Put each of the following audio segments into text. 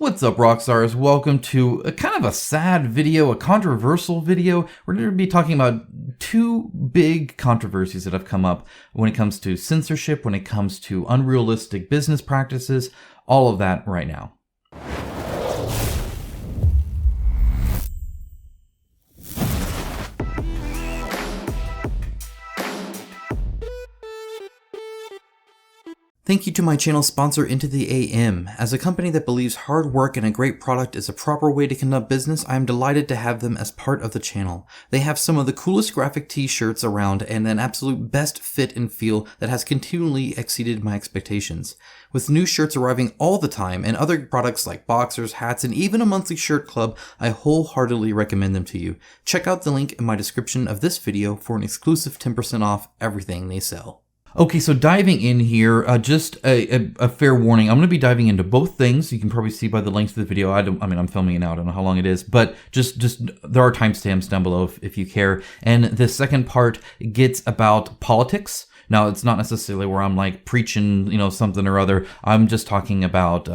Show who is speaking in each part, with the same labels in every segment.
Speaker 1: What's up, Rockstars? Welcome to a kind of a sad video, a controversial video. We're going to be talking about two big controversies that have come up when it comes to censorship, when it comes to unrealistic business practices, all of that right now. Thank you to my channel sponsor Into the AM. As a company that believes hard work and a great product is a proper way to conduct business, I am delighted to have them as part of the channel. They have some of the coolest graphic t-shirts around and an absolute best fit and feel that has continually exceeded my expectations. With new shirts arriving all the time and other products like boxers, hats, and even a monthly shirt club, I wholeheartedly recommend them to you. Check out the link in my description of this video for an exclusive 10% off everything they sell. Okay, so diving in here, just a fair warning. I'm going to be diving into both things. You can probably see by the length of the video. I'm filming it now. I don't know how long it is, but just there are timestamps down below if you care. And the second part gets about politics. Now, it's not necessarily where I'm like preaching, something or other. I'm just talking about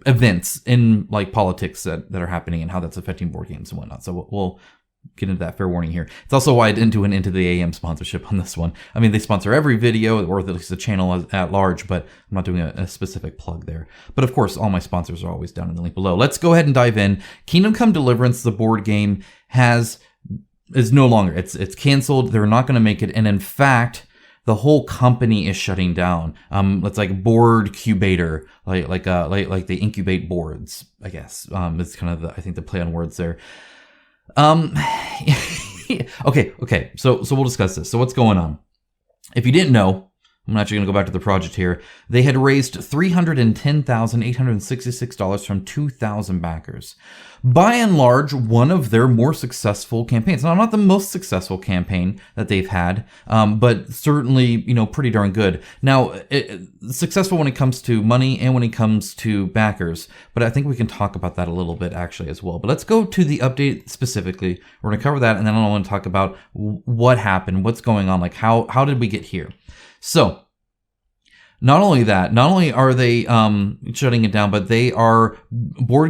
Speaker 1: events in like politics that are happening and how that's affecting board games and whatnot. So we'll get into that fair warning here. It's also why I didn't do an Into the AM sponsorship on this one. I mean, they sponsor every video, or at least the channel at large, but I'm not doing a specific plug there. But of course, all my sponsors are always down in the link below. Let's go ahead and dive in. Kingdom Come Deliverance, the board game, is no longer. It's canceled. They're not going to make it. And in fact, the whole company is shutting down. It's like board cubator, like they incubate boards, I guess. It's kind of I think the play on words there. Okay. So we'll discuss this. So what's going on? If you didn't know, I'm actually going to go back to the project here. They had raised $310,866 from 2,000 backers. By and large, one of their more successful campaigns. Now, not the most successful campaign that they've had, but certainly, pretty darn good. Now, successful when it comes to money and when it comes to backers. But I think we can talk about that a little bit actually as well. But let's go to the update specifically. We're going to cover that, and then I want to talk about what happened, what's going on, like how did we get here? So, not only are they shutting it down, but Board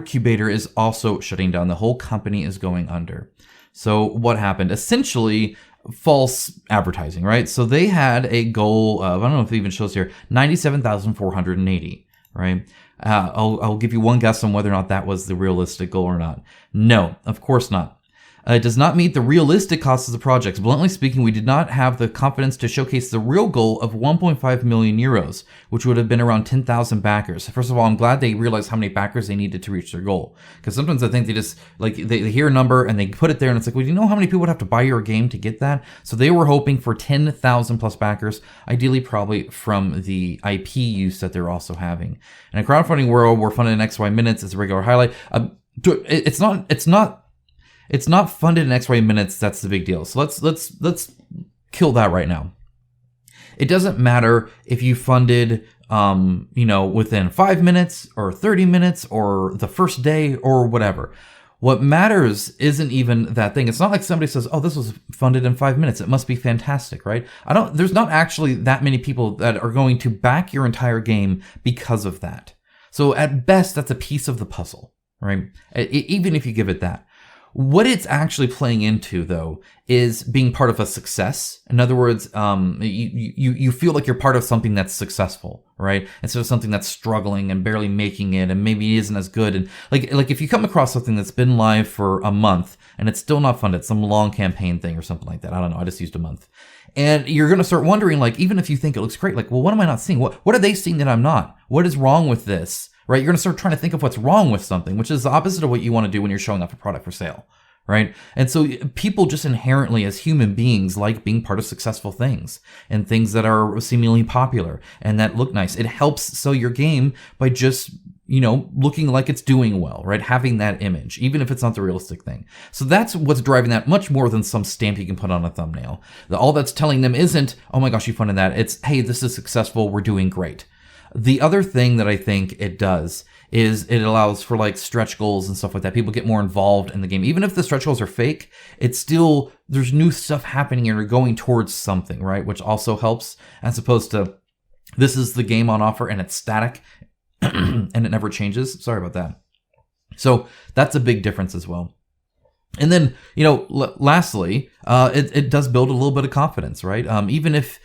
Speaker 1: Cubator is also shutting down. The whole company is going under. So what happened? Essentially, false advertising, right? So they had a goal of, I don't know if it even shows here, 97,480, right? I'll give you one guess on whether or not that was the realistic goal or not. No, of course not. It does not meet the realistic costs of the projects. Bluntly speaking, we did not have the confidence to showcase the real goal of 1.5 million euros, which would have been around 10,000 backers. First of all, I'm glad they realized how many backers they needed to reach their goal. Because sometimes I think they just, they hear a number and they put it there and it's like, well, do you know how many people would have to buy your game to get that? So they were hoping for 10,000 plus backers, ideally probably from the IP use that they're also having. In a crowdfunding world where funded in XY minutes is a regular highlight, it's not funded in XY minutes. That's the big deal. So let's kill that right now. It doesn't matter if you funded, within 5 minutes or 30 minutes or the first day or whatever. What matters isn't even that thing. It's not like somebody says, "Oh, this was funded in 5 minutes. It must be fantastic," right? There's not actually that many people that are going to back your entire game because of that. So at best, that's a piece of the puzzle, right? Even if you give it that. What it's actually playing into, though, is being part of a success. In other words, you feel like you're part of something that's successful, right? Instead of something that's struggling and barely making it and maybe isn't as good. And like if you come across something that's been live for a month and it's still not funded, some long campaign thing or something like that. I don't know. I just used a month. And you're going to start wondering, like, even if you think it looks great, like, well, what am I not seeing? What are they seeing that I'm not? What is wrong with this? Right? You're going to start trying to think of what's wrong with something, which is the opposite of what you want to do when you're showing off a product for sale. Right? And so people just inherently as human beings like being part of successful things and things that are seemingly popular and that look nice. It helps sell your game by just, looking like it's doing well, right? Having that image, even if it's not the realistic thing. So that's what's driving that much more than some stamp you can put on a thumbnail. All that's telling them isn't, "Oh my gosh, you funded that." It's, "Hey, this is successful. We're doing great." The other thing that I think it does is it allows for like stretch goals and stuff like that. People get more involved in the game. Even if the stretch goals are fake, it's still, there's new stuff happening and you're going towards something, right? Which also helps, as opposed to this is the game on offer and it's static and it never changes. Sorry about that. So that's a big difference as well. And then, lastly, it does build a little bit of confidence, right? Even if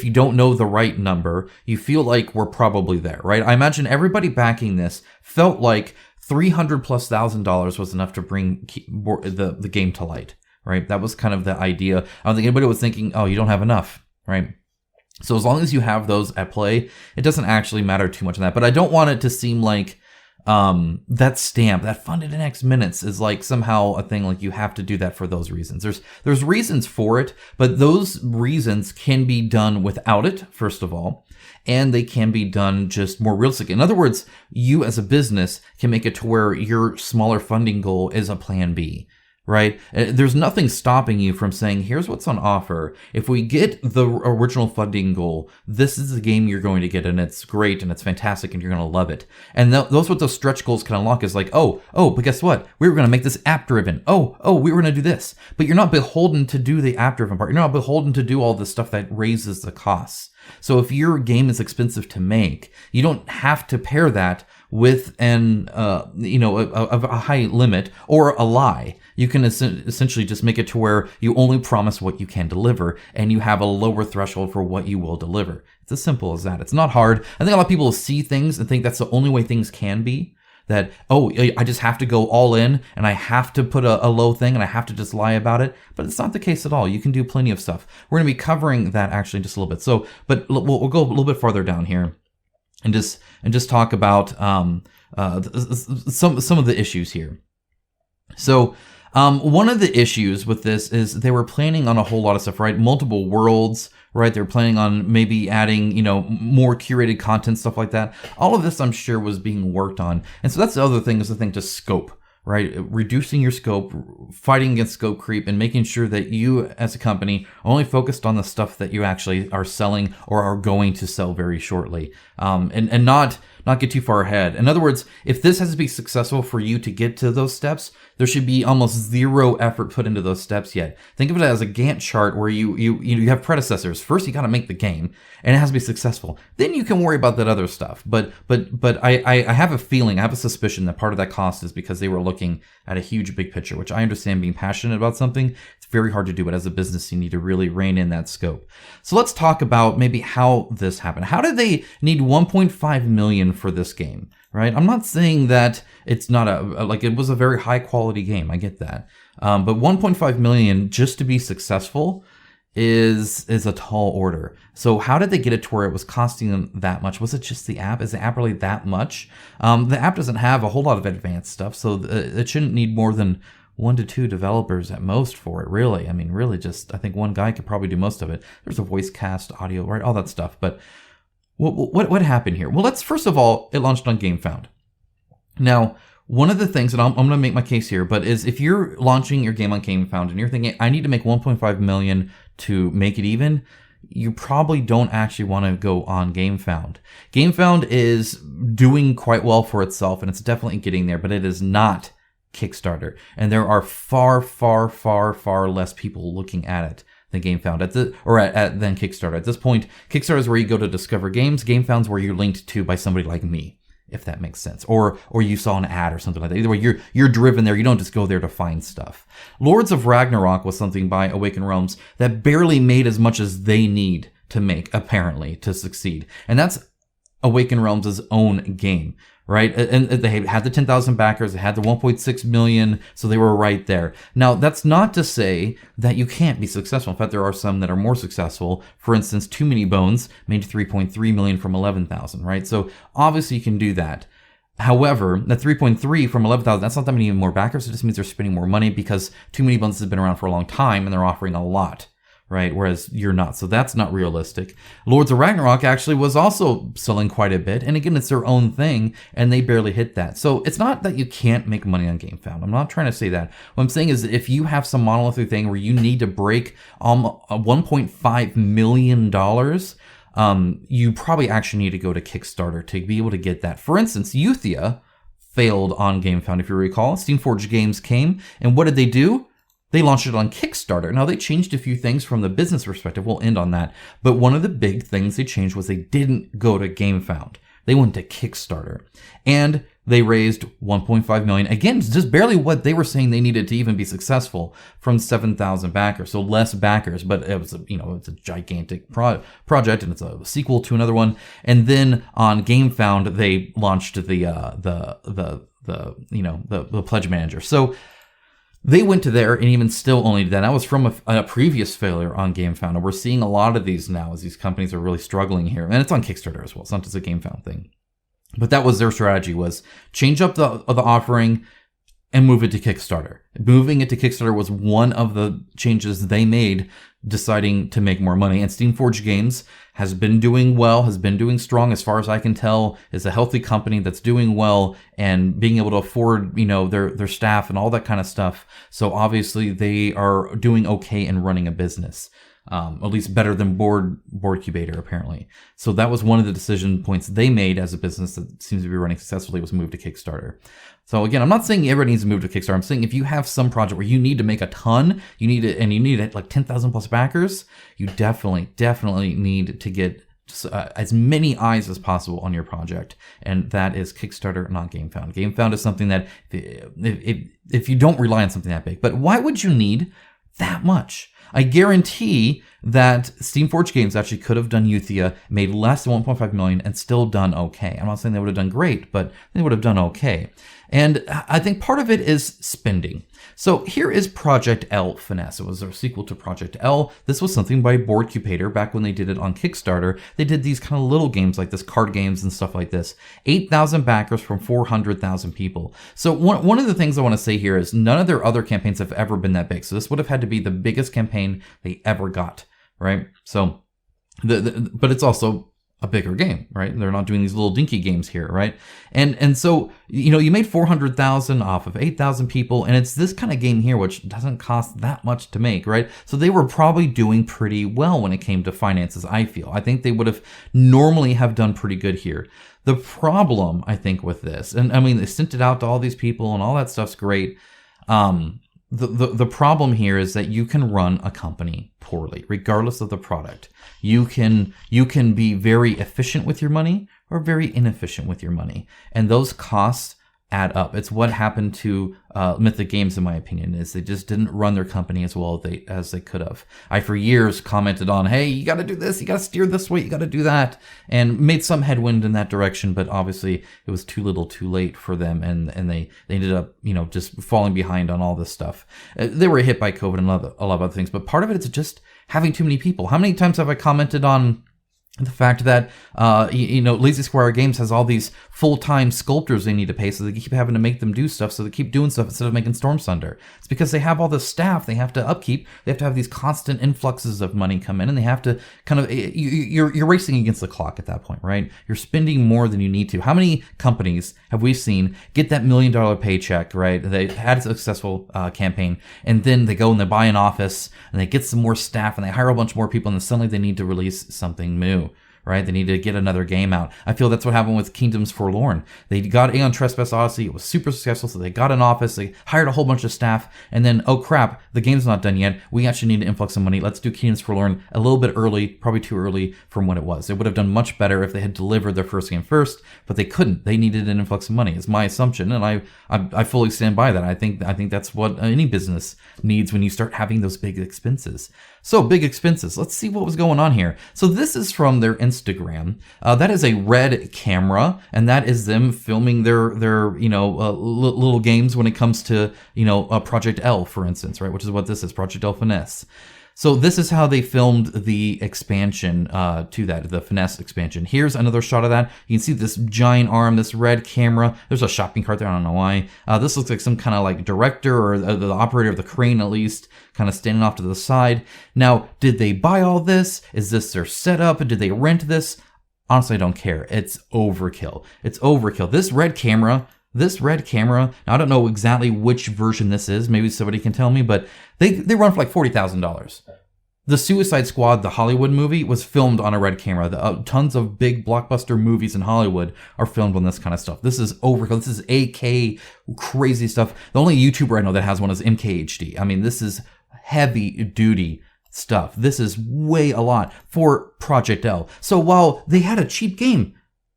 Speaker 1: you don't know the right number, you feel like we're probably there, right? I imagine everybody backing this felt like $300,000+ was enough to bring the game to light, right? That was kind of the idea. I don't think anybody was thinking, oh, you don't have enough, right? So as long as you have those at play, it doesn't actually matter too much on that. But I don't want it to seem like that stamp, that funded in X minutes, is like somehow a thing like you have to do that for those reasons. There's reasons for it, but those reasons can be done without it, first of all, and they can be done just more realistic. In other words, you as a business can make it to where your smaller funding goal is a plan B. Right? There's nothing stopping you from saying, here's what's on offer. If we get the original funding goal, this is the game you're going to get, and it's great, and it's fantastic, and you're going to love it. And those what those stretch goals can unlock is like, but guess what? We were going to make this app-driven. We were going to do this. But you're not beholden to do the app-driven part. You're not beholden to do all this stuff that raises the costs. So if your game is expensive to make, you don't have to pair that with a high limit or a lie. You can essentially just make it to where you only promise what you can deliver, and you have a lower threshold for what you will deliver. It's as simple as that. It's not hard. I think a lot of people see things and think that's the only way things can be. That, I just have to go all in, and I have to put a low thing, and I have to just lie about it. But it's not the case at all. You can do plenty of stuff. We're going to be covering that actually in just a little bit. So, but we'll go a little bit farther down here and just talk about some of the issues here. So, one of the issues with this is they were planning on a whole lot of stuff, right? Multiple worlds, right? They're planning on maybe adding, more curated content, stuff like that. All of this, I'm sure, was being worked on. And so that's the other thing, is the thing to scope, right? Reducing your scope, fighting against scope creep, and making sure that you as a company are only focused on the stuff that you actually are selling or are going to sell very shortly. And not get too far ahead. In other words, if this has to be successful for you to get to those steps, there should be almost zero effort put into those steps yet. Think of it as a Gantt chart where you have predecessors. First, you got to make the game, and it has to be successful. Then you can worry about that other stuff. But I have a feeling, I have a suspicion that part of that cost is because they were looking at a huge big picture, which I understand being passionate about something. It's very hard to do, but as a business, you need to really rein in that scope. So let's talk about maybe how this happened. How did they need 1.5 million for this game? Right? I'm not saying that it's not it was a very high quality game. I get that. But 1.5 million just to be successful is a tall order. So how did they get it to where it was costing them that much? Was it just the app? Is the app really that much? The app doesn't have a whole lot of advanced stuff, so it shouldn't need more than 1 to 2 developers at most for it, really. I mean, really just, I think one guy could probably do most of it. There's a voice cast, audio, right? All that stuff. But what happened here? Well, let's first of all, it launched on Gamefound. Now, one of the things, and I'm going to make my case here, but is if you're launching your game on Gamefound and you're thinking, I need to make 1.5 million to make it even, you probably don't actually want to go on Gamefound. Gamefound is doing quite well for itself, and it's definitely getting there, but it is not Kickstarter. And there are far, far, far, far less people looking at it than Gamefound than Kickstarter. At this point, Kickstarter is where you go to discover games. Gamefound's where you're linked to by somebody like me, if that makes sense. Or you saw an ad or something like that. Either way, you're driven there. You don't just go there to find stuff. Lords of Ragnarok was something by Awakened Realms that barely made as much as they need to make, apparently, to succeed. And that's Awakened Realms' own game, right? And they had the 10,000 backers, they had the 1.6 million, so they were right there. Now, that's not to say that you can't be successful. In fact, there are some that are more successful. For instance, Too Many Bones made 3.3 million from 11,000, right? So obviously you can do that. However, that 3.3 from 11,000, that's not that many more backers. It just means they're spending more money because Too Many Bones has been around for a long time and they're offering a lot, right? Whereas you're not. So that's not realistic. Lords of Ragnarok actually was also selling quite a bit. And again, it's their own thing and they barely hit that. So it's not that you can't make money on Gamefound. I'm not trying to say that. What I'm saying is that if you have some monolithic thing where you need to break $1.5 million, you probably actually need to go to Kickstarter to be able to get that. For instance, Euthia failed on Gamefound, if you recall. Steamforged Games came, and what did they do? They launched it on Kickstarter. Now, they changed a few things from the business perspective. We'll end on that. But one of the big things they changed was they didn't go to Gamefound. They went to Kickstarter. And they raised 1.5 million. Again, just barely what they were saying they needed to even be successful from 7,000 backers. So less backers, but it was it's a gigantic project, and it's a sequel to another one. And then on Gamefound, they launched the pledge manager. So they went to there, and even still only did that. That was from a previous failure on Gamefound. And we're seeing a lot of these now as these companies are really struggling here. And it's on Kickstarter as well. It's not just a Gamefound thing. But that was their strategy, was change up the offering and move it to Kickstarter. Moving it to Kickstarter was one of the changes they made, deciding to make more money. And Steamforged Games has been doing well, has been doing strong, as far as I can tell, is a healthy company that's doing well and being able to afford, their staff and all that kind of stuff. So obviously they are doing okay in running a business. At least better than Boardcubator, apparently. So that was one of the decision points they made as a business that seems to be running successfully, was move to Kickstarter. So again, I'm not saying everybody needs to move to Kickstarter. I'm saying if you have some project where you need to make a ton, you need like 10,000 plus backers, you definitely need to get as many eyes as possible on your project. And that is Kickstarter, not Gamefound. Gamefound is something that if you don't rely on something that big, but why would you need that much? I guarantee that Steamforged Games actually could have done Euthia, made less than 1.5 million, and still done okay. I'm not saying they would have done great, but they would have done okay. And I think part of it is spending. So here is Project L Finesse. It was a sequel to Project L. This was something by Boardcubator back when they did it on Kickstarter. They did these kind of little games like this, card games and stuff like this. 8,000 backers from 400,000 people. So one of the things I want to say here is none of their other campaigns have ever been that big. So this would have had to be the biggest campaign they ever got, right? So, but it's also a bigger game, right? They're not doing these little dinky games here, right? And so, you made 400,000 off of 8,000 people, and it's this kind of game here, which doesn't cost that much to make, right? So they were probably doing pretty well when it came to finances, I feel. I think they would have normally have done pretty good here. The problem, I think, with this, and I mean, they sent it out to all these people and all that stuff's great. The problem here is that you can run a company poorly, regardless of the product. You can be very efficient with your money or very inefficient with your money, and those costs add up. It's what happened to Mythic Games, in my opinion, is they just didn't run their company as well as they could have. I, for years, commented on, hey, you got to do this, you got to steer this way, you got to do that, and made some headwind in that direction, but obviously it was too little too late for them, and they ended up, just falling behind on all this stuff. They were hit by COVID and a lot of other things, but part of it is just having too many people. How many times have I commented on the fact that, Lazy Squire Games has all these full-time sculptors they need to pay, so they keep having to make them do stuff, so they keep doing stuff instead of making Storm Thunder. It's because they have all this staff they have to upkeep. They have to have these constant influxes of money come in, and they have to kind of, you're racing against the clock at that point, right? You're spending more than you need to. How many companies have we seen get that $1 million paycheck, right? They had a successful campaign, and then they go and they buy an office, and they get some more staff, and they hire a bunch more people, and then suddenly they need to release something new. Right? They need to get another game out. I feel that's what happened with Kingdoms Forlorn. They got Aeon Trespass Odyssey. It was super successful, so they got an office. They hired a whole bunch of staff, and then, oh crap, the game's not done yet. We actually need an influx of money. Let's do Kingdoms Forlorn a little bit early, probably too early from what it was. They would have done much better if they had delivered their first game first, but they couldn't. They needed an influx of money. It's my assumption, and I fully stand by that. I think that's what any business needs when you start having those big expenses. So, big expenses. Let's see what was going on here. So this is from their Instagram. That is a red camera, and that is them filming their little games when it comes to, Project L, for instance, right? Which is what this is, Project L Finesse. So this is how they filmed the expansion to that, the Finesse expansion. Here's another shot of that. You can see this giant arm, this red camera. There's a shopping cart there. I don't know why. This looks like some kind of like director or the operator of the crane, at least, kind of standing off to the side. Now, did they buy all this? Is this their setup? Did they rent this? Honestly, I don't care. It's overkill. It's overkill. This red camera, now I don't know exactly which version this is. Maybe somebody can tell me, but they run for like $40,000. The Suicide Squad, the Hollywood movie, was filmed on a red camera. Tons of big blockbuster movies in Hollywood are filmed on this kind of stuff. This is overkill. This is AK crazy stuff. The only YouTuber I know that has one is MKHD. I mean, this is heavy duty stuff. This is way a lot for Project L. So while they had a cheap game,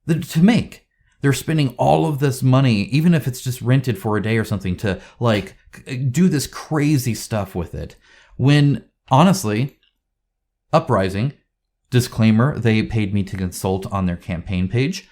Speaker 1: to make. They're spending all of this money, even if it's just rented for a day or something, to like do this crazy stuff with it. When honestly, Uprising, disclaimer, they paid me to consult on their campaign page,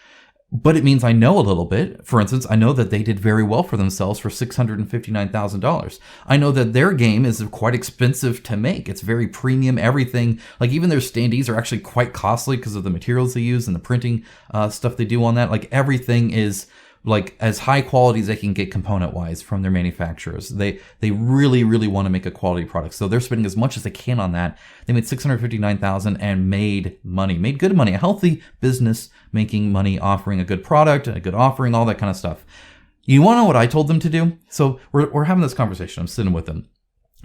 Speaker 1: but it means I know a little bit. For instance, I know that they did very well for themselves for $659,000. I know that their game is quite expensive to make. It's very premium, everything. Like even their standees are actually quite costly because of the materials they use and the printing stuff they do on that. Like everything is like as high quality as they can get component wise from their manufacturers. They really, really want to make a quality product. So they're spending as much as they can on that. They made $659,000 and made good money, a healthy business making money, offering a good product, a good offering, all that kind of stuff. You want to know what I told them to do? So we're having this conversation. I'm sitting with them.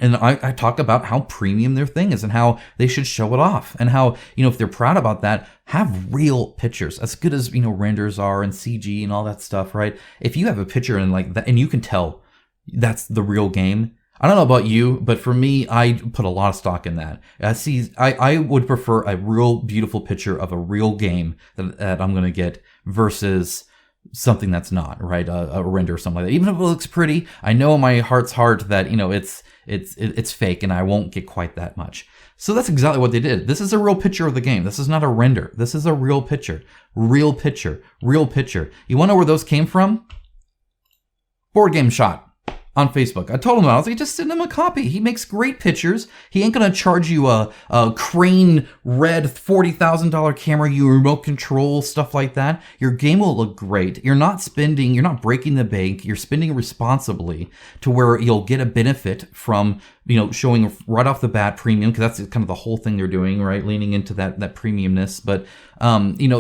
Speaker 1: And I talk about how premium their thing is and how they should show it off and how, if they're proud about that, have real pictures as good as, renders are and CG and all that stuff, right? If you have a picture and like that, and you can tell that's the real game. I don't know about you, but for me, I put a lot of stock in that. I would prefer a real beautiful picture of a real game that I'm going to get versus something that's not, right? A render or something like that. Even if it looks pretty, I know in my heart's heart that, it's fake and I won't get quite that much. So that's exactly what they did. This is a real picture of the game. This is not a render. This is a real picture. Real picture. Real picture. You want to know where those came from? Board Game Shot on Facebook. I told him, I was like, just send him a copy. He makes great pictures. He ain't going to charge you a Crane red $40,000 camera, you remote control, stuff like that. Your game will look great. You're not breaking the bank. You're spending responsibly to where you'll get a benefit from, showing right off the bat premium, because that's kind of the whole thing they're doing, right? Leaning into that premiumness. But,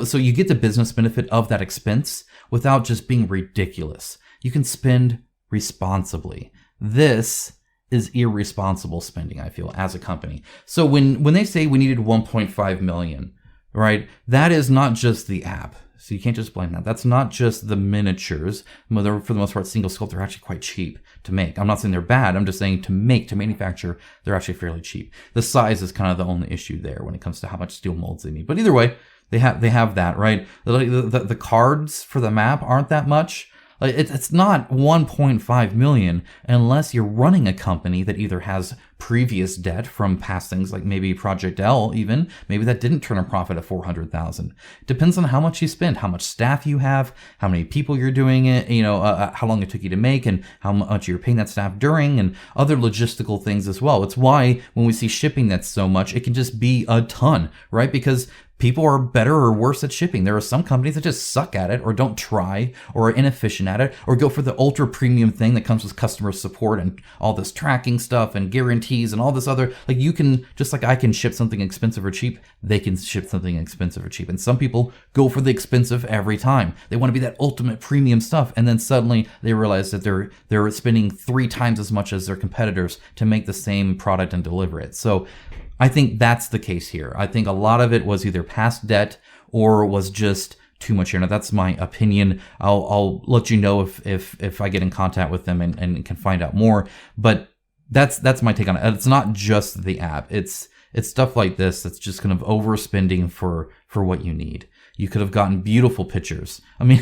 Speaker 1: so you get the business benefit of that expense without just being ridiculous. You can spend responsibly. This is irresponsible spending, I feel, as a company. So when they say we needed 1.5 million, right? That is not just the app. So you can't just blame that. That's not just the miniatures. For the most part, single scope, they're actually quite cheap to make. I'm not saying they're bad. I'm just saying to manufacture, they're actually fairly cheap. The size is kind of the only issue there when it comes to how much steel molds they need. But either way, they have that, right? The cards for the map aren't that much. Like it's not 1.5 million unless you're running a company that either has previous debt from past things, like maybe Project L even, maybe that didn't turn a profit of 400,000. Depends on how much you spend, how much staff you have, how many people you're doing it, how long it took you to make and how much you're paying that staff during and other logistical things as well. It's why when we see shipping that's so much, it can just be a ton, right? Because people are better or worse at shipping. There are some companies that just suck at it or don't try or are inefficient at it or go for the ultra premium thing that comes with customer support and all this tracking stuff and guarantees and all this other, like you can, just like I can ship something expensive or cheap, they can ship something expensive or cheap. And some people go for the expensive every time. They want to be that ultimate premium stuff. And then suddenly they realize that they're spending 3 times as much as their competitors to make the same product and deliver it. So I think that's the case here. I think a lot of it was either past debt or was just too much here. Now that's my opinion. I'll let you know if I get in contact with them and can find out more. But that's my take on it. It's not just the app. It's stuff like this that's just kind of overspending for what you need. You could have gotten beautiful pictures. I mean,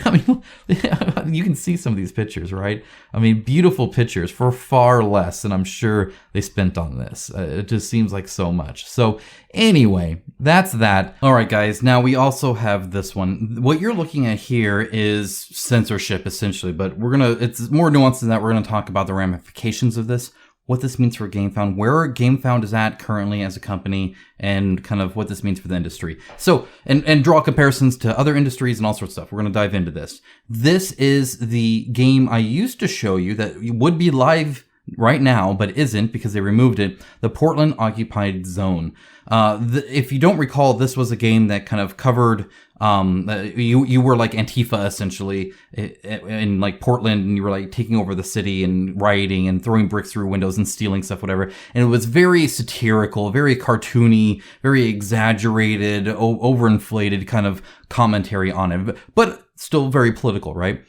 Speaker 1: you can see some of these pictures, right? I mean, beautiful pictures for far less than I'm sure they spent on this. It just seems like so much. So anyway, that's that. All right, guys. Now we also have this one. What you're looking at here is censorship, essentially, but it's more nuanced than that. We're gonna talk about the ramifications of this, what this means for Gamefound, where Gamefound is at currently as a company, and kind of what this means for the industry. So, and draw comparisons to other industries and all sorts of stuff. We're going to dive into this. This is the game I used to show you that would be live right now, but isn't because they removed it, the Portland Occupied Zone. If you don't recall, this was a game that kind of covered, you were like Antifa essentially in like Portland, and you were like taking over the city and rioting and throwing bricks through windows and stealing stuff, whatever. And it was very satirical, very cartoony, very exaggerated, overinflated kind of commentary on it, but still very political, right?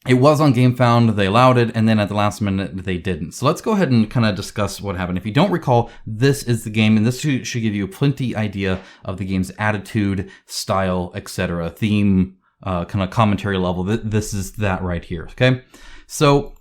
Speaker 1: It was on Gamefound, they allowed it, and then at the last minute, they didn't. So let's go ahead and kind of discuss what happened. If you don't recall, this is the game, and this should give you plenty idea of the game's attitude, style, etc., theme, kind of commentary level. This is that right here, okay? So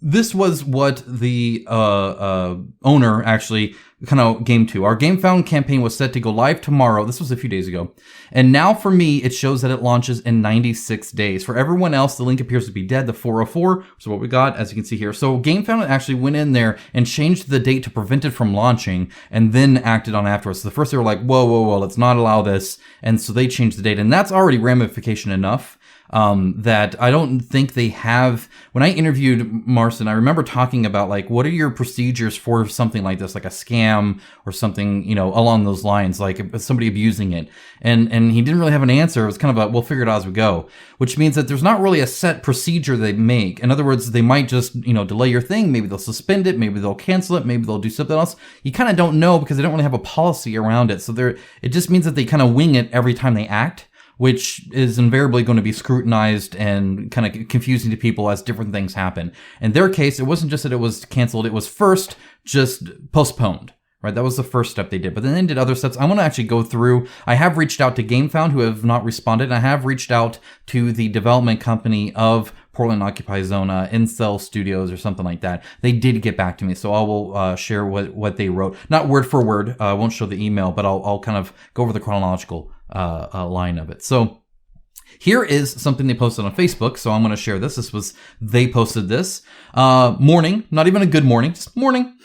Speaker 1: this was what the owner actually kind of game to. Our Gamefound campaign was set to go live tomorrow. This was a few days ago. And now for me, it shows that it launches in 96 days. For everyone else, the link appears to be dead, the 404, so what we got, as you can see here. So Gamefound actually went in there and changed the date to prevent it from launching and then acted on afterwards. So the first they were like, whoa, let's not allow this. And so they changed the date. And that's already ramification enough. That I don't think they have. When I interviewed Marston, I remember talking about like, what are your procedures for something like this, like a scam or something, you know, along those lines, like somebody abusing it. And he didn't really have an answer. It was kind of a, we'll figure it out as we go, which means that there's not really a set procedure they make. In other words, they might just, you know, delay your thing. Maybe they'll suspend it. Maybe they'll cancel it. Maybe they'll do something else. You kind of don't know because they don't really have a policy around it. So it just means that they kind of wing it every time they act, which is invariably going to be scrutinized and kind of confusing to people as different things happen. In their case, it wasn't just that it was canceled, it was first just postponed, right? That was the first step they did. But then they did other steps. I want to actually go through. I have reached out to Gamefound, who have not responded. I have reached out to the development company of Portland Occupy Zone, Incel Studios or something like that. They did get back to me, so I will share what they wrote. Not word for word. I won't show the email, but I'll kind of go over the chronological line of it. So here is something they posted on Facebook. So I'm going to share this. They posted this morning, not even a good morning, just morning.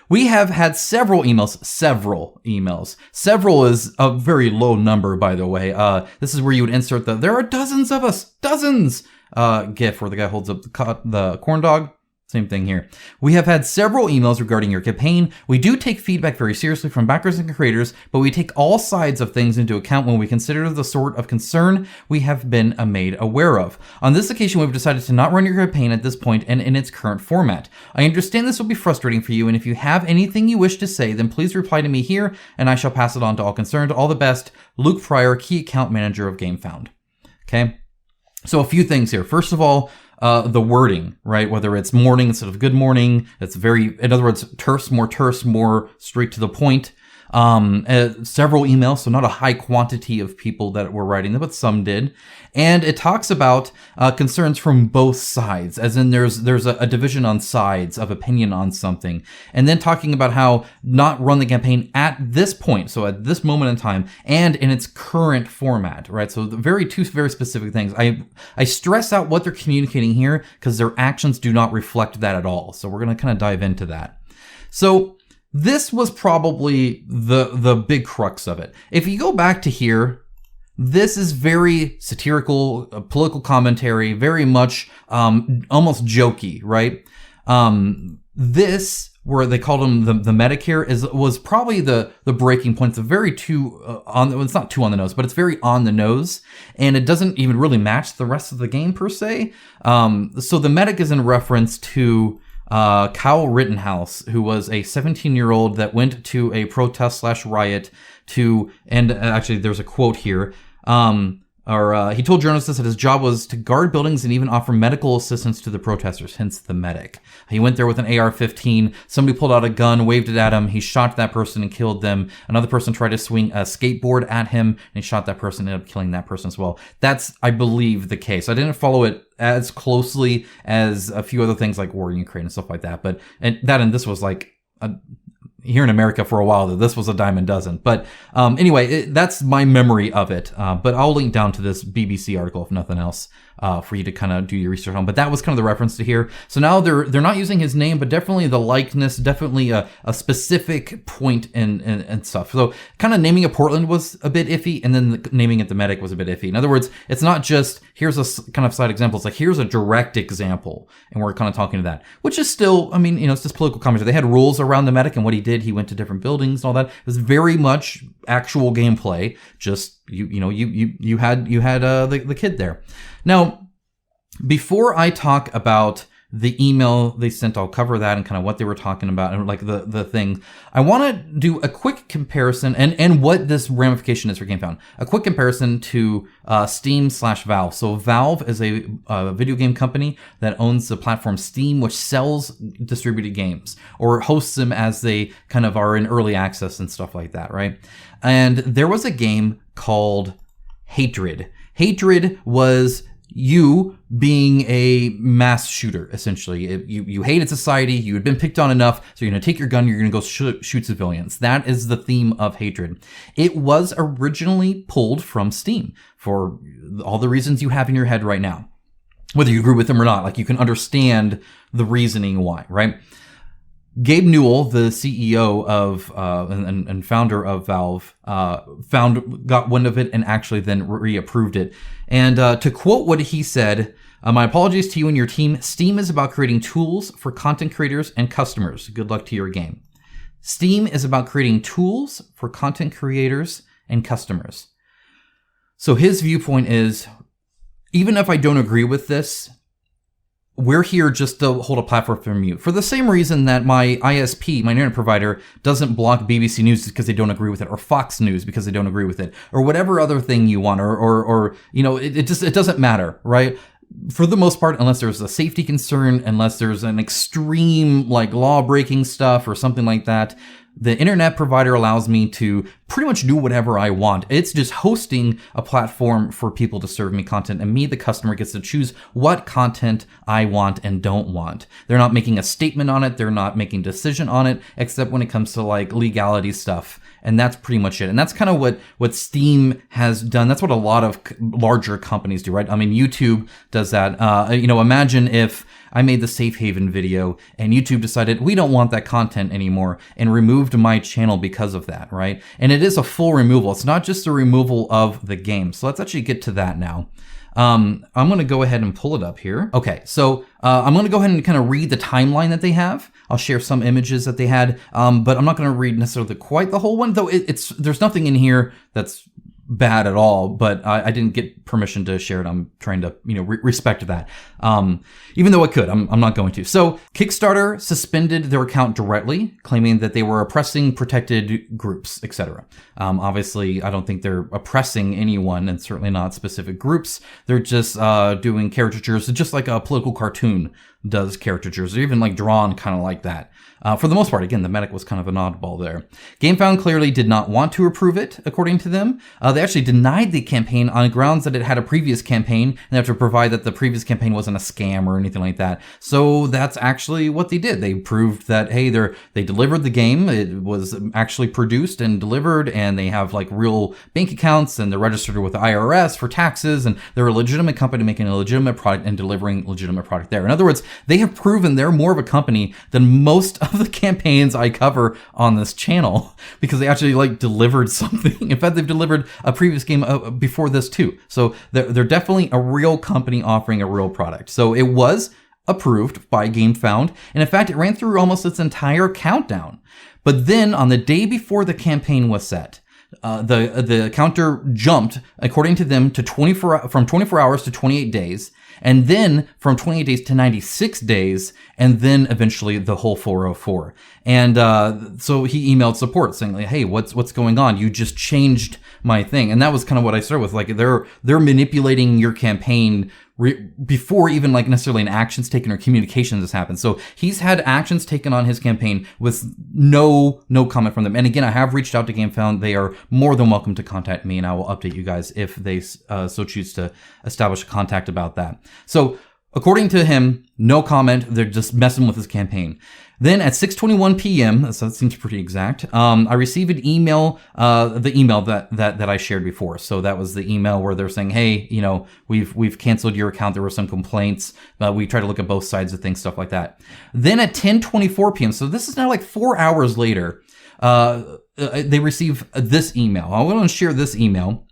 Speaker 1: We have had several emails. Several is a very low number, by the way. This is where you would insert there are dozens of us, dozens GIF where the guy holds up the corn dog. Same thing here. We have had several emails regarding your campaign. We do take feedback very seriously from backers and creators, but we take all sides of things into account when we consider the sort of concern we have been made aware of. On this occasion, we've decided to not run your campaign at this point and in its current format. I understand this will be frustrating for you, and if you have anything you wish to say, then please reply to me here, and I shall pass it on to all concerned. All the best, Luke Pryor, Key Account Manager of Gamefound. Okay, so a few things here. First of all, the wording, right? Whether it's morning instead of good morning, it's in other words, terse, more straight to the point. Several emails, so not a high quantity of people that were writing them, but some did. And it talks about concerns from both sides, as in there's a division on sides of opinion on something. And then talking about how not run the campaign at this point, so at this moment in time, and in its current format, right? So two very specific things. I stress out what they're communicating here because their actions do not reflect that at all. So we're going to kind of dive into that. So this was probably the big crux of it. If you go back to here, this is very satirical, political commentary, very much almost jokey, right? This, where they called him the medic here, was probably the breaking point. It's it's not too on the nose, but it's very on the nose, and it doesn't even really match the rest of the game per se. So the medic is in reference to Kyle Rittenhouse, who was a 17-year-old that went to a protest / riot and actually there's a quote here, he told journalists that his job was to guard buildings and even offer medical assistance to the protesters, hence the medic. He went there with an AR-15. Somebody pulled out a gun, waved it at him. He shot that person and killed them. Another person tried to swing a skateboard at him, and he shot that person and ended up killing that person as well. That's, I believe, the case. I didn't follow it as closely as a few other things like war in Ukraine and stuff like that. But this was like here in America for a while, that this was a dime a dozen. But anyway, that's my memory of it. But I'll link down to this BBC article, if nothing else, for you to kind of do your research on. But that was kind of the reference to here. So now they're not using his name, but definitely the likeness, definitely a specific point and stuff. So kind of naming it Portland was a bit iffy, and then naming it the medic was a bit iffy. In other words, it's not just here's a kind of side example. It's like here's a direct example, and we're kind of talking to that, which is still, I mean, it's just political commentary. They had rules around the medic and what he did. He went to different buildings and all that. It was very much actual gameplay. Just you had the kid there. Now, before I talk about the email they sent. I'll cover that and kind of what they were talking about and like the thing. I want to do a quick comparison and what this ramification is for Gamefound. A quick comparison to Steam/Valve. So Valve is a video game company that owns the platform Steam, which sells distributed games or hosts them as they kind of are in early access and stuff like that, right? And there was a game called Hatred. Hatred was you being a mass shooter, essentially. You hated society, you had been picked on enough, so you're going to take your gun, you're going to go shoot civilians. That is the theme of Hatred. It was originally pulled from Steam for all the reasons you have in your head right now. Whether you agree with them or not, like you can understand the reasoning why, right? Gabe Newell, the CEO of and founder of Valve, got wind of it and actually then reapproved it. And to quote what he said, my apologies to you and your team. Steam is about creating tools for content creators and customers. Good luck to your game. Steam is about creating tools for content creators and customers. So his viewpoint is, even if I don't agree with this, we're here just to hold a platform from you. For the same reason that my ISP, my internet provider, doesn't block BBC News because they don't agree with it, or Fox News because they don't agree with it, or whatever other thing you want, or you know, it doesn't matter, right? For the most part, unless there's a safety concern, unless there's an extreme like law breaking stuff or something like that, the internet provider allows me to pretty much do whatever I want. It's just hosting a platform for people to serve me content, and me, the customer, gets to choose what content I want and don't want. They're not making a statement on it. They're not making a decision on it, except when it comes to like legality stuff. And that's pretty much it. And that's kind of what Steam has done. That's what a lot of larger companies do, right? I mean, YouTube does that. Imagine if I made the Safe Haven video and YouTube decided we don't want that content anymore and removed my channel because of that, right? And it is a full removal. It's not just a removal of the game. So let's actually get to that now. I'm going to go ahead and pull it up here. Okay, so I'm going to go ahead and kind of read the timeline that they have. I'll share some images that they had, but I'm not going to read necessarily quite the whole one, though there's nothing in here that's bad at all, but I didn't get permission to share it. I'm trying to, respect that. Even though I could, I'm not going to. So Kickstarter suspended their account directly, claiming that they were oppressing protected groups, etc. Obviously, I don't think they're oppressing anyone, and certainly not specific groups. They're just doing caricatures, just like a political cartoon does caricatures, or even like drawn kind of like that. For the most part, again, the medic was kind of an oddball there. Gamefound clearly did not want to approve it, according to them. They actually denied the campaign on grounds that it had a previous campaign, and they have to provide that the previous campaign wasn't a scam or anything like that. So that's actually what they did. They proved that, hey, they delivered the game. It was actually produced and delivered, and they have like real bank accounts, and they're registered with the IRS for taxes, and they're a legitimate company making a legitimate product and delivering legitimate product there. In other words, they have proven they're more of a company than most of the campaigns I cover on this channel, because they actually like delivered something. In fact, they've delivered a previous game before this too. So they're definitely a real company offering a real product. So it was approved by Gamefound, and in fact, it ran through almost its entire countdown. But then on the day before the campaign was set, the counter jumped, according to them, to 24 hours to 28 days. And then from 28 days to 96 days, and then eventually the whole 404. And so he emailed support saying, like, hey, what's going on? You just changed my thing. And that was kind of what I started with. Like, they're manipulating your campaign before even like necessarily an actions taken or communications has happened. So he's had actions taken on his campaign with no comment from them. And again, I have reached out to Gamefound. They are more than welcome to contact me, and I will update you guys if they so choose to establish a contact about that. So according to him, no comment. They're just messing with his campaign. Then at 6:21 p.m., so that seems pretty exact, I received an email, the email that I shared before. So that was the email where they're saying, hey, we've canceled your account. There were some complaints. We tried to look at both sides of things, stuff like that. Then at 10:24 p.m., so this is now like 4 hours later, they receive this email. I want to share this email.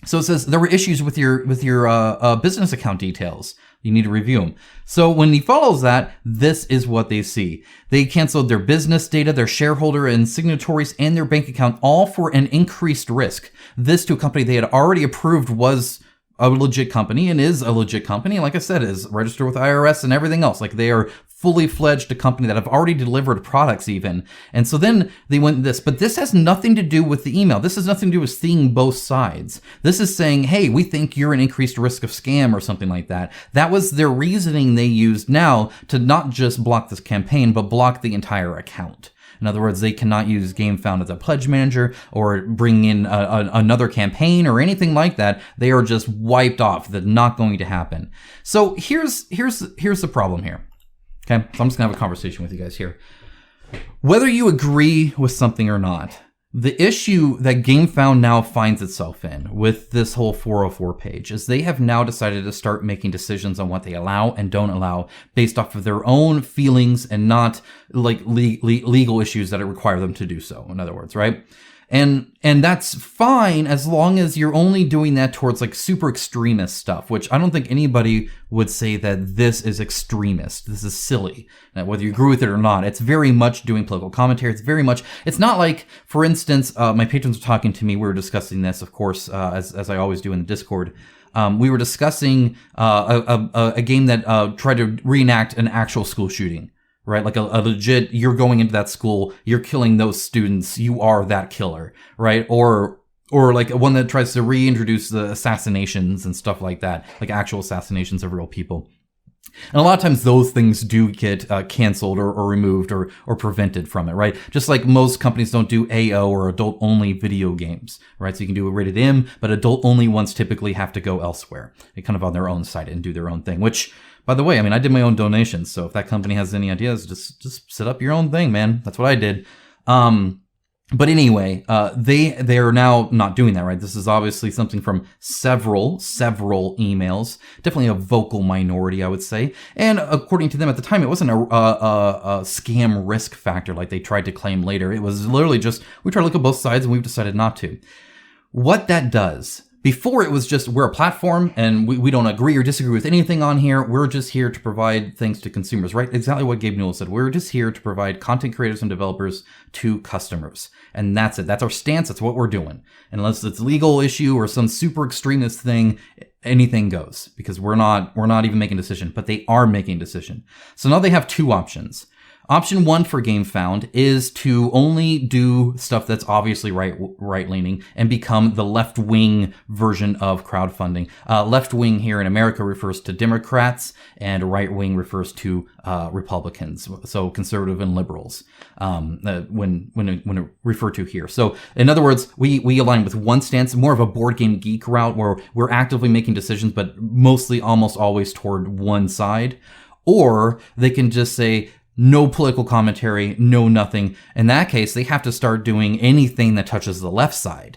Speaker 1: So it says there were issues with your business account details. You need to review them. So when he follows that, this is what they see. They canceled their business data, their shareholder and signatories, and their bank account, all for an increased risk. This to a company they had already approved was a legit company and is a legit company. Like I said, is registered with IRS and everything else. Like they are fully fledged a company that have already delivered products even. And so then they went this, but this has nothing to do with the email. This has nothing to do with seeing both sides. This is saying, hey, we think you're an increased risk of scam or something like that. That was their reasoning they used now to not just block this campaign, but block the entire account. In other words, they cannot use Gamefound as a pledge manager or bring in another campaign or anything like that. They are just wiped off. That's not going to happen. So here's the problem here. Okay, so I'm just gonna have a conversation with you guys here. Whether you agree with something or not, the issue that Gamefound now finds itself in with this whole 404 page is they have now decided to start making decisions on what they allow and don't allow based off of their own feelings and not like legal issues that require them to do so, in other words, right? And that's fine as long as you're only doing that towards like super extremist stuff, which I don't think anybody would say that this is extremist. This is silly. Now, whether you agree with it or not, it's very much doing political commentary. It's not like, for instance, my patrons were talking to me. We were discussing this, of course, as I always do in the Discord. We were discussing a game that tried to reenact an actual school shooting. Right? Like a legit, you're going into that school, you're killing those students, you are that killer, right? Or like one that tries to reintroduce the assassinations and stuff like that, like actual assassinations of real people. And a lot of times those things do get canceled or removed or prevented from it, right? Just like most companies don't do AO or adult-only video games, right? So you can do a rated M, but adult-only ones typically have to go elsewhere. They kind of on their own site and do their own thing, which, by the way, I mean, I did my own donations, so if that company has any ideas, just set up your own thing, man. That's what I did. But anyway, they are now not doing that, right? This is obviously something from several emails. Definitely a vocal minority, I would say. And according to them at the time, it wasn't a scam risk factor like they tried to claim later. It was literally just, we try to look at both sides and we've decided not to. What that does, before it was just, we're a platform and we don't agree or disagree with anything on here. We're just here to provide things to consumers, right? Exactly what Gabe Newell said. We're just here to provide content creators and developers to customers. And that's it. That's our stance. That's what we're doing. Unless it's a legal issue or some super extremist thing, anything goes, because we're not even making a decision, but they are making a decision. So now they have two options. Option one for Gamefound is to only do stuff that's obviously right-leaning and become the left-wing version of crowdfunding. Left-wing here in America refers to Democrats, and right-wing refers to Republicans, so conservative and liberals, when referred to here. So, in other words, we align with one stance, more of a board game geek route, where we're actively making decisions, but mostly almost always toward one side. Or they can just say, no political commentary, no nothing. In that case, they have to start doing anything that touches the left side,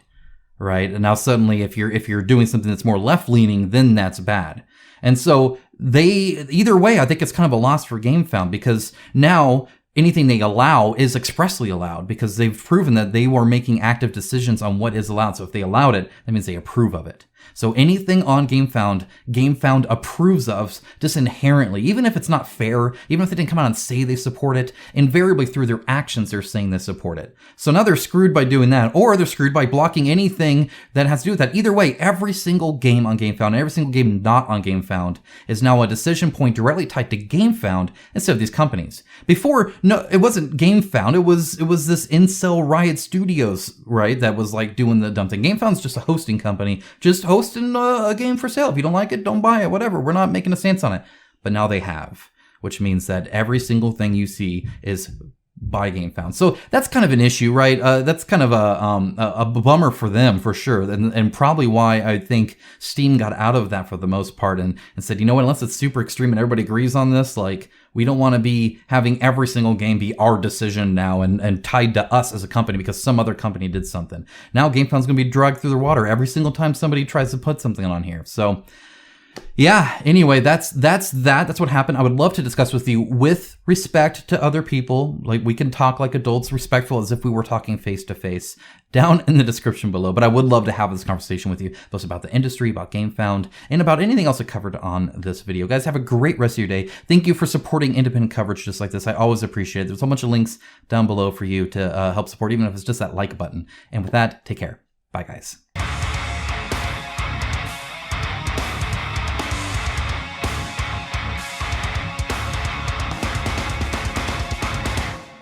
Speaker 1: right? And now suddenly, if you're doing something that's more left-leaning, then that's bad. And so either way, I think it's kind of a loss for Gamefound, because now anything they allow is expressly allowed, because they've proven that they were making active decisions on what is allowed. So if they allowed it, that means they approve of it. So anything on Gamefound approves of just inherently, even if it's not fair, even if they didn't come out and say they support it, invariably through their actions, they're saying they support it. So now they're screwed by doing that, or they're screwed by blocking anything that has to do with that. Either way, every single game on Gamefound and every single game not on Gamefound is now a decision point directly tied to Gamefound instead of these companies. Before, no, it wasn't Gamefound. It was this Incel Riot Studios, right? That was like doing the dumb thing. Gamefound's just a hosting company, just hosting a game for sale. If you don't like it, don't buy it, whatever. We're not making a stance on it. But now they have, which means that every single thing you see is by Gamefound. So that's kind of an issue, right? That's kind of a bummer for them, for sure. And probably why I think Steam got out of that for the most part and said, you know what, unless it's super extreme and everybody agrees on this, like, we don't want to be having every single game be our decision now and tied to us as a company because some other company did something. Now Gamefound's going to be dragged through the water every single time somebody tries to put something on here. So yeah, anyway, that's what happened. I would love to discuss with you with respect to other people. Like, we can talk like adults, respectful as if we were talking face to face, down in the description below. But I would love to have this conversation with you, both about the industry, about Gamefound, and about anything else I covered on this video. Guys, have a great rest of your day. Thank you for supporting independent coverage just like this. I always appreciate it. There's a bunch of links down below for you to help support, even if it's just that like button. And with that, take care. Bye, guys.